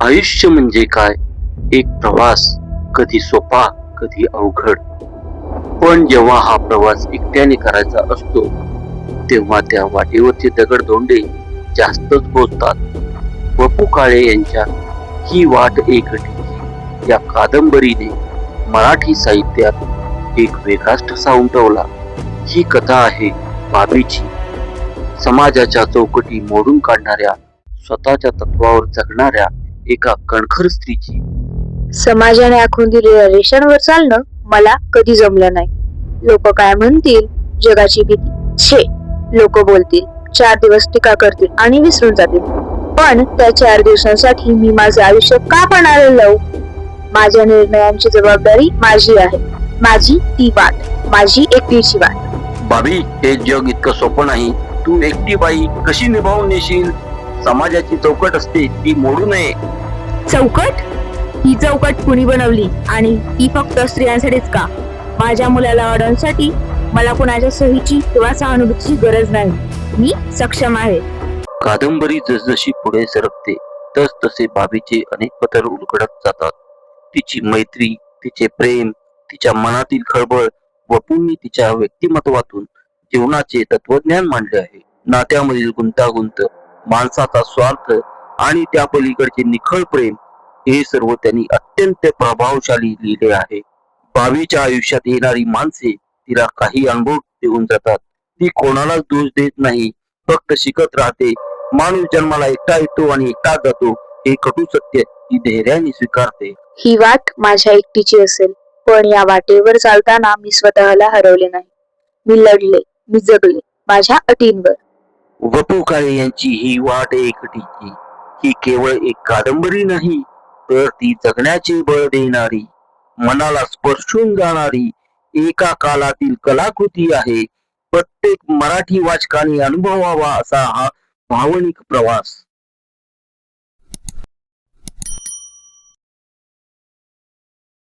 आयुष्य म्हणजे काय? एक प्रवास, कधी सोपा कधी अवघड. पण जेव्हा हा प्रवास एकट्याने करायचा असतो तेव्हा त्या वाटेवरचे दगड-धोंडे जास्तच बोलतात. वपू काळे यांच्या ही वाट एकटी या कादंबरीने मराठी साहित्यात एक वेगळाच ठसा उमटवला. ही कथा आहे बाबीची, समाजाच्या चौकटी मोडून काढणाऱ्या, स्वतःच्या तत्वावर जगणाऱ्या एका कणखर स्त्रीची. समाजाने आखून दिलेल्या रेषांवर चालणं मला कधी जमलं नाही. लोक काय म्हणतील, जगाची भीती, छे. लोक बोलतील, 4 दिवस टीका करतील आणि विसरून जातील. पण त्या 4 दिवसांसाठी मी माझं आयुष्य का पणाला लावू? माझ्या निर्णयांची जबाबदारी माझी आहे. माझी ती वाट, माझी एकटीची वाट. बाबी, हे जग इतकं सोपं नाही. तू एकटी बाई कशी निभावून नेशील? समाजाची चौकट असते ती मोडू नये. चौकट? ही चौकट कुणी बनवली आणि ती फक्त स्त्रियांसाठीच का? माझ्या मुलाला अडवण्यासाठी मला कुणाच्या सहीची किंवा सहानुभूतीची गरज नाही. मी सक्षम आहे. कादंबरी जसजशी पुढे सरकते तस तसे बाबीचे अनेक पदर उलगडत जातात. तिची मैत्री, तिचे प्रेम, तिच्या मनातील खळबळ, वपूंनी तिच्या व्यक्तिमत्वातून जीवनाचे तत्वज्ञान मांडले आहे. नात्यामधील गुंतागुंत, माणसाचा स्वार्थ आणि त्या पलीकडचे निखळ प्रेम, हे सर्व त्यांनी अत्यंत प्रभावशाली लिहिले आहे. बाबीच्या आयुष्यात येणारी माणसे तिला काही अनुभव देऊन जातात. ती कोणालाच दोष देत नाही, फक्त शिकत राहते. माणूस जन्माला एकटा येतो आणि एकटा जातो, हे कटू सत्य ती धैर्याने स्वीकारते. ही वाट माझ्या एकटीची असेल, पण या वाटेवर चालताना मी स्वतःला हरवले नाही. मी लढले, मी जगले माझ्या अटींवर. वपू काळे यांची ही वाट एकटीची ही केवळ एक कादंबरी नाही, तर ती जगण्याचे बळ देणारी, मनाला स्पर्शून जाणारी एका कालातील कलाकृती आहे. प्रत्येक मराठी वाचकाने अनुभवावा असा हा भावनिक प्रवास.